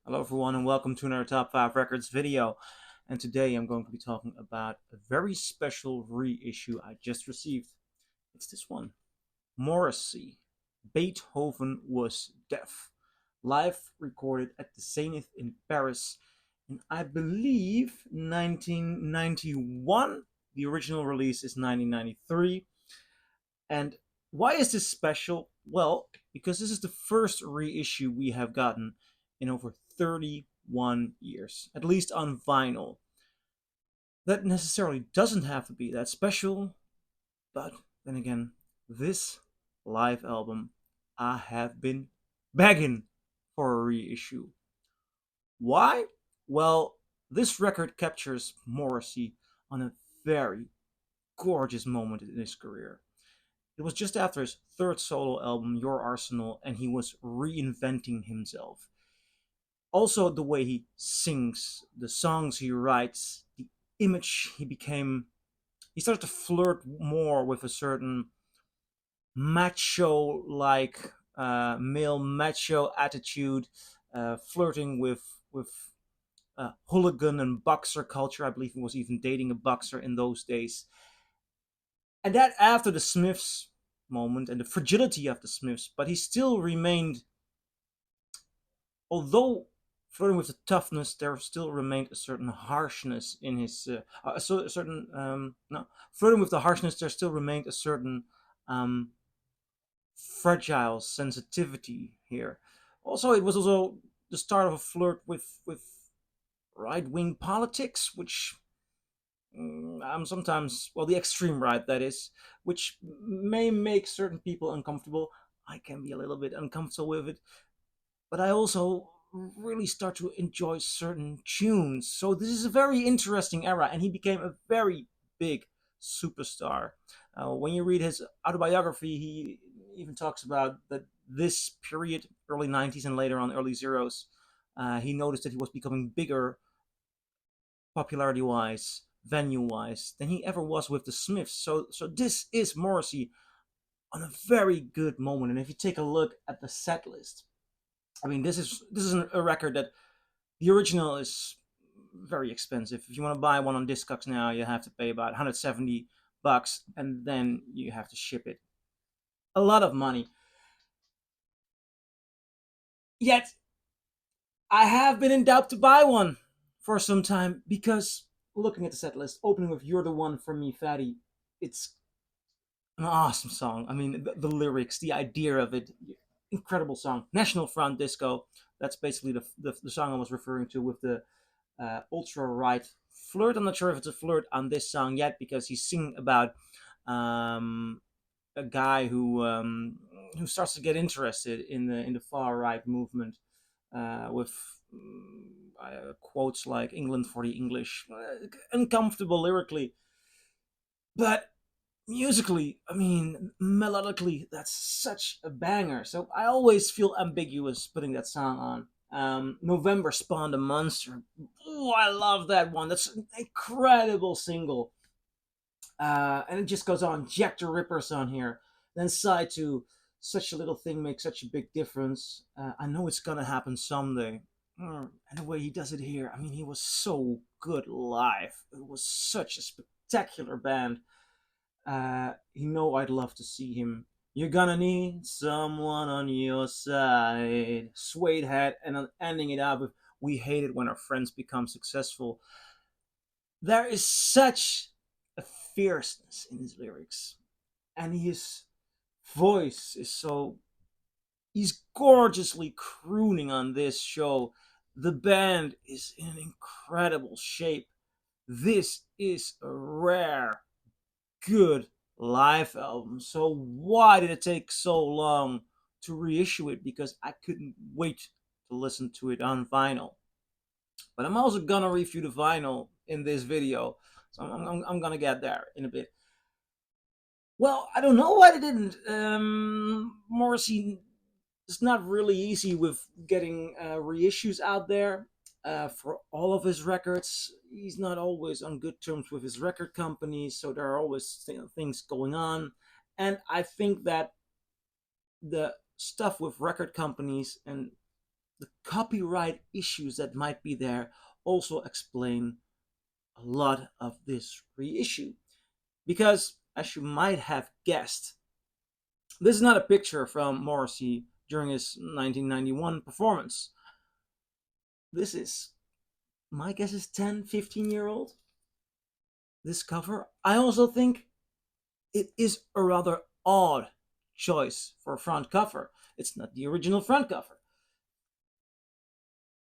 Hello everyone and welcome to another Top 5 Records video. And today I'm going to be talking about a very special reissue I just received. It's this one. Morrissey. Beethoven Was Deaf. Live recorded at the Zenith in Paris in, I believe, 1991. The original release is 1993. And why is this special? Well, because this is the first reissue we have gotten in over 31 years, at least on vinyl. That necessarily doesn't have to be that special, but then again, this live album, I have been begging for a reissue. Why? Well, this record captures Morrissey on a very gorgeous moment in his career. It was just after his third solo album, Your Arsenal, and he was reinventing himself. Also, the way he sings, the songs he writes, the image he became. He started to flirt more with a certain macho like male macho attitude, flirting with hooligan and boxer culture. I believe he was even dating a boxer in those days. And that after the Smiths moment and the fragility of the Smiths, but he still remained, although flirting with the toughness, there still remained a certain harshness in his, a certain, no, flirting with the harshness, there still remained a certain um, fragile sensitivity here. Also, it was also the start of a flirt with right wing politics, which I'm sometimes, well, the extreme right, that is, which may make certain people uncomfortable. I can be a little bit uncomfortable with it, but I also really start to enjoy certain tunes. So this is a very interesting era, and he became a very big superstar. When you read his autobiography, he even talks about that this period, early 90s and later on early zeros, he noticed that he was becoming bigger popularity wise, venue wise, than he ever was with the Smiths. So this is Morrissey on a very good moment. And if you take a look at the set list, I mean, this is a record that the original is very expensive. If you want to buy one on Discogs now, you have to pay about 170 bucks, and then you have to ship it. A lot of money. Yet I have been in doubt to buy one for some time because looking at the set list, opening with "You're the One for Me, Fatty," it's an awesome song. I mean, the lyrics, the idea of it, incredible song. National Front Disco. That's basically the song I was referring to with the ultra right flirt. I'm not sure if it's a flirt on this song yet because he's singing about um, a guy who starts to get interested in the far right movement with quotes like "England for the English," uncomfortable lyrically, but musically, I mean, melodically, that's such a banger. So I always feel ambiguous putting that song on. November spawned a monster. Oh, I love that one. That's an incredible single. And it just goes on. Jack the Ripper's on here. Then side to such a little thing makes such a big difference. I know it's gonna happen someday. And the way he does it here, I mean, he was so good live. It was such a spectacular band. You know, I'd love to see him. You're gonna need someone on your side. Suedehead, and then ending it up with "We hate it when our friends become successful." There is such a fierceness in his lyrics, and his voice is so. He's gorgeously crooning on this show. The band is in incredible shape. This is a rare good live album. So why did it take so long to reissue it? Because I couldn't wait to listen to it on vinyl. But I'm also gonna review the vinyl in this video, so I'm gonna get there in a bit. Well, I don't know why they didn't. Morrissey is not really easy with getting reissues out there for all of his records. He's not always on good terms with his record companies, so there are always things going on. And I think that the stuff with record companies and the copyright issues that might be there also explain a lot of this reissue. Because, as you might have guessed, this is not a picture from Morrissey during his 1991 performance. This is, my guess is 10, 15-year old. This cover. I also think it is a rather odd choice for a front cover. It's not the original front cover.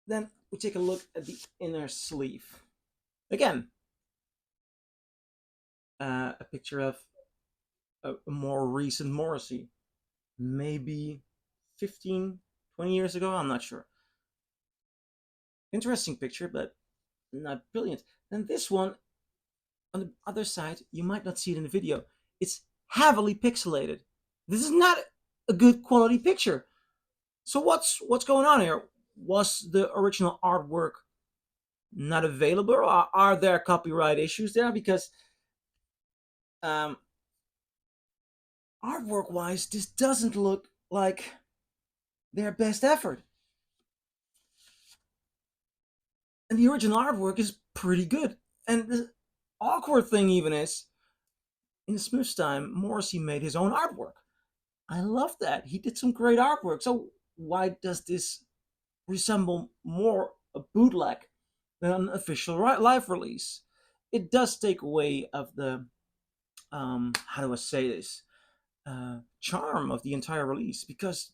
Then we take a look at the inner sleeve. Again, a picture of a more recent Morrissey. Maybe 15, 20 years ago, I'm not sure. Interesting picture, but not brilliant. Then this one, on the other side, you might not see it in the video. It's heavily pixelated. This is not a good quality picture. So what's going on here? Was the original artwork not available? Or are there copyright issues there? Because um, artwork-wise, this doesn't look like their best effort. And the original artwork is pretty good. And the awkward thing even is, in Smith's time, Morrissey made his own artwork. I love that. He did some great artwork. So why does this resemble more a bootleg than an official live release? It does take away of the how do I say this, charm of the entire release, because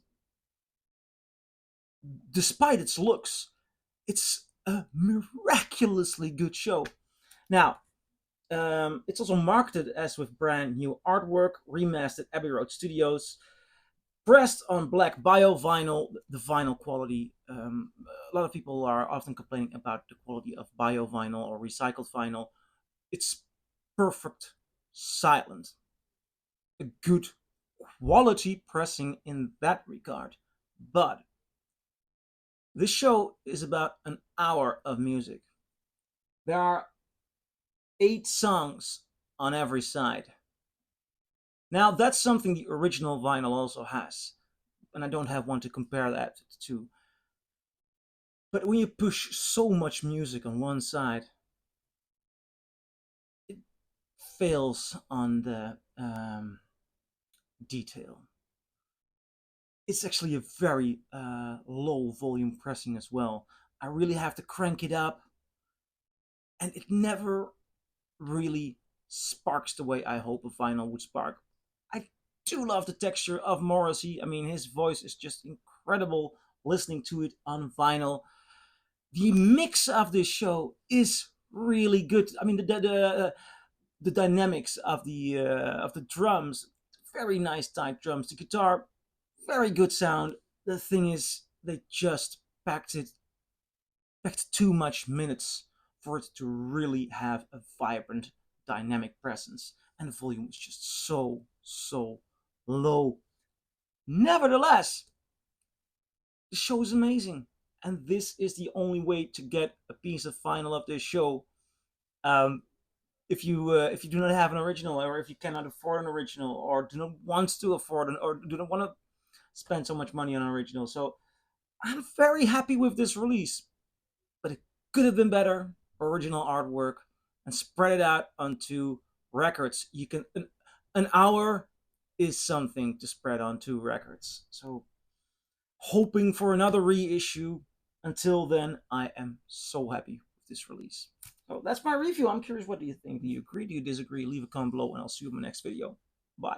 despite its looks, it's a miraculously good show. Now, it's also marketed as with brand new artwork, remastered Abbey Road Studios, pressed on black bio vinyl. The vinyl quality, a lot of people are often complaining about the quality of bio vinyl or recycled vinyl. It's perfect, silent, a good quality pressing in that regard. But this show is about an hour of music. There are 8 songs on every side. Now, that's something the original vinyl also has, and I don't have one to compare that to. But when you push so much music on one side, it fails on the detail. It's actually a very low volume pressing as well. I really have to crank it up, and it never really sparks the way I hope a vinyl would spark. I do love the texture of Morrissey. I mean, his voice is just incredible listening to it on vinyl. The mix of this show is really good. I mean, the dynamics of the drums, very nice tight drums. The guitar, very good sound. The thing is, they just packed too much minutes for it to really have a vibrant, dynamic presence, and the volume is just so low. Nevertheless, the show is amazing, and this is the only way to get a piece of vinyl of this show. Um, if you do not have an original, or if you cannot afford an original, or do not want to afford an, or do not want to spend so much money on an original. So I'm very happy with this release, but it could have been better. Original artwork, and spread it out onto records. You can an hour is something to spread on 2 records. So hoping for another reissue. Until then, I am so happy with this release. So that's my review. I'm curious, what do you think? Do you agree? Do you disagree? Leave a comment below, and I'll see you in my next video. Bye.